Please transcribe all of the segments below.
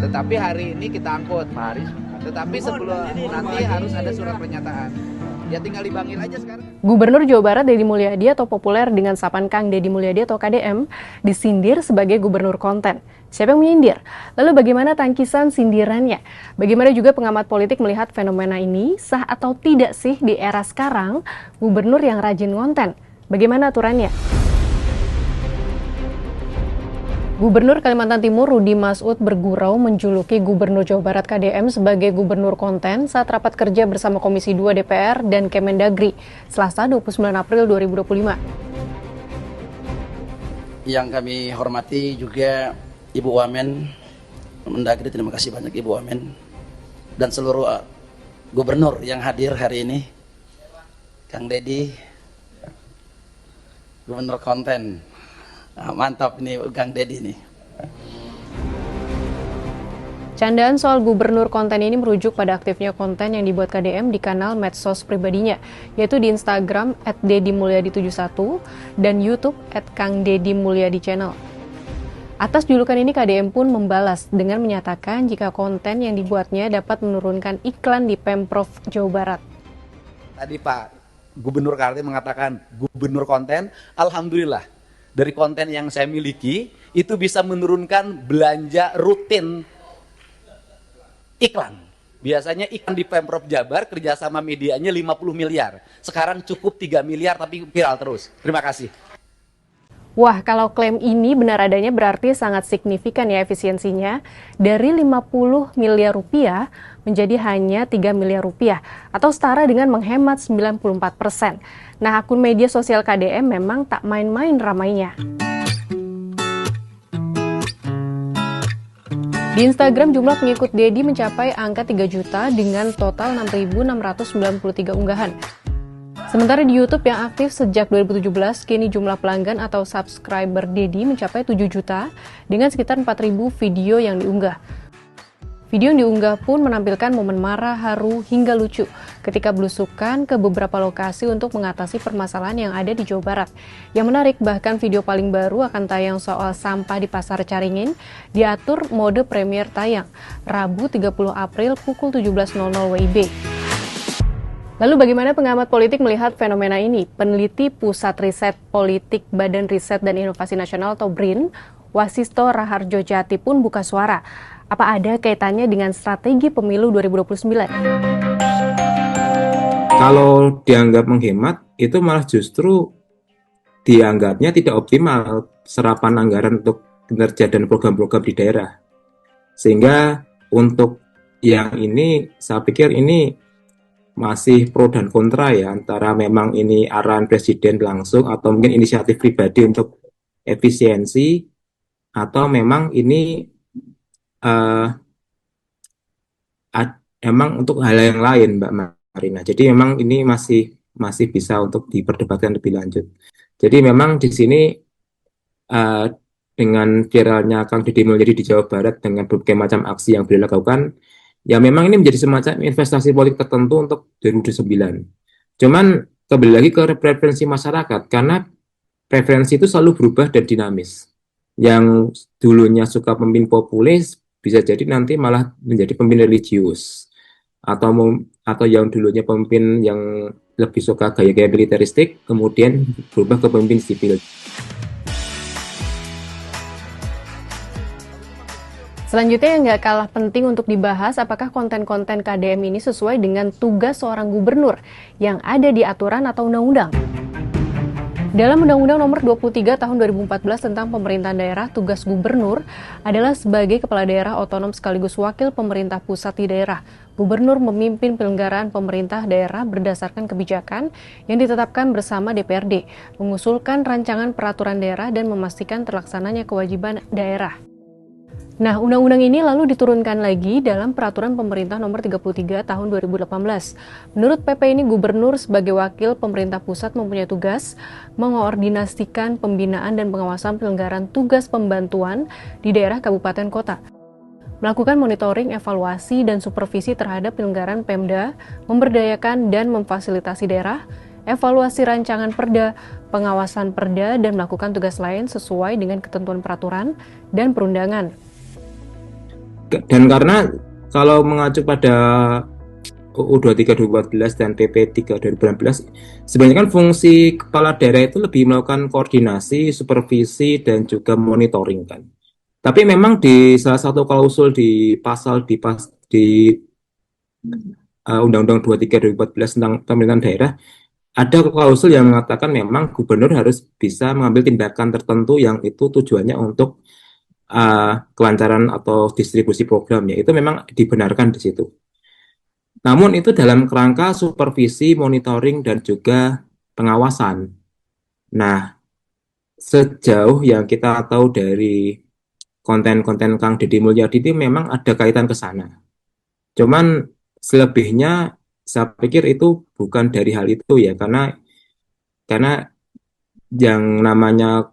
Tetapi hari ini kita angkut. Tetapi sebelum nanti harus ada surat pernyataan. Ya tinggal dipanggil aja sekarang. Gubernur Jawa Barat Deddy Mulyadi atau populer dengan sapaan Kang Deddy Mulyadi atau KDM disindir sebagai gubernur konten. Siapa yang menyindir? Lalu bagaimana tangkisan sindirannya? Bagaimana juga pengamat politik melihat fenomena ini? Sah atau tidak sih di era sekarang gubernur yang rajin konten? Bagaimana aturannya? Gubernur Kalimantan Timur Rudy Masud bergurau menjuluki Gubernur Jawa Barat KDM sebagai gubernur konten saat rapat kerja bersama Komisi 2 DPR dan Kemendagri, Selasa 29 April 2025. Yang kami hormati juga Ibu Wamen, Mendagri, terima kasih banyak Ibu Wamen, dan seluruh gubernur yang hadir hari ini. Kang Deddy, gubernur konten. Mantap nih Kang Deddy nih. Candaan soal gubernur konten ini merujuk pada aktifnya konten yang dibuat KDM di kanal medsos pribadinya, yaitu di Instagram @deddymulyadi71 dan YouTube @kangdeddymulyadi channel. Atas julukan ini KDM pun membalas dengan menyatakan jika konten yang dibuatnya dapat menurunkan iklan di Pemprov Jawa Barat. Tadi Pak Gubernur KDM mengatakan gubernur konten, alhamdulillah. Dari konten yang saya miliki, itu bisa menurunkan belanja rutin iklan. Biasanya iklan di Pemprov Jabar kerjasama medianya 50 miliar. Sekarang cukup 3 miliar tapi viral terus. Terima kasih. Wah, kalau klaim ini benar adanya berarti sangat signifikan ya efisiensinya. Dari 50 miliar rupiah menjadi hanya 3 miliar rupiah atau setara dengan menghemat 94%. Nah, akun media sosial KDM memang tak main-main ramainya. Di Instagram jumlah pengikut Deddy mencapai angka 3 juta dengan total 6.693 unggahan. Sementara di YouTube yang aktif sejak 2017, kini jumlah pelanggan atau subscriber Deddy mencapai 7 juta dengan sekitar 4.000 video yang diunggah. Video yang diunggah pun menampilkan momen marah, haru, hingga lucu ketika belusukan ke beberapa lokasi untuk mengatasi permasalahan yang ada di Jawa Barat. Yang menarik, bahkan video paling baru akan tayang soal sampah di Pasar Caringin diatur mode premier tayang, Rabu 30 April pukul 17.00 WIB. Lalu bagaimana pengamat politik melihat fenomena ini? Peneliti Pusat Riset Politik Badan Riset dan Inovasi Nasional atau BRIN, Wasisto Raharjo Jati pun buka suara. Apa ada kaitannya dengan strategi pemilu 2029? Kalau dianggap menghemat, itu malah justru dianggapnya tidak optimal serapan anggaran untuk kinerja dan program-program di daerah. Sehingga untuk yang ini, saya pikir ini masih pro dan kontra ya, antara memang ini arahan presiden langsung atau mungkin inisiatif pribadi untuk efisiensi, atau memang ini emang untuk hal yang lain, Mbak Marina. Jadi memang ini masih bisa untuk diperdebatkan lebih lanjut. Jadi memang di sini dengan viralnya Kang Deddy Mulyadi di Jawa Barat dengan berbagai macam aksi yang beliau lakukan, ya memang ini menjadi semacam investasi politik tertentu untuk 2009. Cuman kembali lagi ke preferensi masyarakat, karena preferensi itu selalu berubah dan dinamis. Yang dulunya suka pemimpin populis bisa jadi nanti malah menjadi pemimpin religius, atau yang dulunya pemimpin yang lebih suka gaya-gaya militeristik kemudian berubah ke pemimpin sipil. Selanjutnya yang nggak kalah penting untuk dibahas, apakah konten-konten KDM ini sesuai dengan tugas seorang gubernur yang ada di aturan atau undang-undang? Dalam Undang-Undang Nomor 23 Tahun 2014 tentang Pemerintahan Daerah, tugas gubernur adalah sebagai kepala daerah otonom sekaligus wakil pemerintah pusat di daerah. Gubernur memimpin penyelenggaraan pemerintah daerah berdasarkan kebijakan yang ditetapkan bersama DPRD, mengusulkan rancangan peraturan daerah dan memastikan terlaksananya kewajiban daerah. Nah, undang-undang ini lalu diturunkan lagi dalam Peraturan Pemerintah Nomor 33 Tahun 2018. Menurut PP ini, gubernur sebagai wakil pemerintah pusat mempunyai tugas mengoordinasikan pembinaan dan pengawasan penyelenggaraan tugas pembantuan di daerah kabupaten kota, melakukan monitoring, evaluasi, dan supervisi terhadap penyelenggaraan Pemda, memberdayakan dan memfasilitasi daerah, evaluasi rancangan perda, pengawasan perda, dan melakukan tugas lain sesuai dengan ketentuan peraturan dan perundangan. Dan karena kalau mengacu pada UU 23 2014 dan PP 3 2016, sebenarnya kan fungsi kepala daerah itu lebih melakukan koordinasi, supervisi, dan juga monitoring kan. Tapi memang di salah satu klausul di pasal di Undang-Undang 23 2014 tentang pemerintahan daerah, ada klausul yang mengatakan memang gubernur harus bisa mengambil tindakan tertentu yang itu tujuannya untuk kelancaran atau distribusi program, ya itu memang dibenarkan di situ. Namun itu dalam kerangka supervisi, monitoring, dan juga pengawasan. Nah, sejauh yang kita tahu dari konten-konten Kang Deddy Mulyadi itu memang ada kaitan ke sana. Cuman selebihnya saya pikir itu bukan dari hal itu ya, karena yang namanya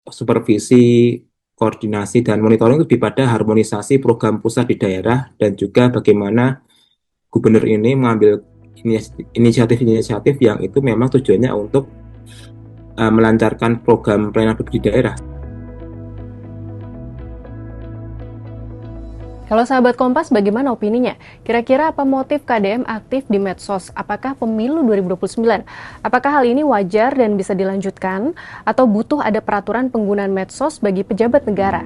supervisi, koordinasi, dan monitoring itu lebih pada harmonisasi program pusat di daerah dan juga bagaimana gubernur ini mengambil inisiatif-inisiatif yang itu memang tujuannya untuk melancarkan program pelayanan publik di daerah. Kalau sahabat Kompas, bagaimana opininya? Kira-kira apa motif KDM aktif di medsos? Apakah pemilu 2029? Apakah hal ini wajar dan bisa dilanjutkan? Atau butuh ada peraturan penggunaan medsos bagi pejabat negara?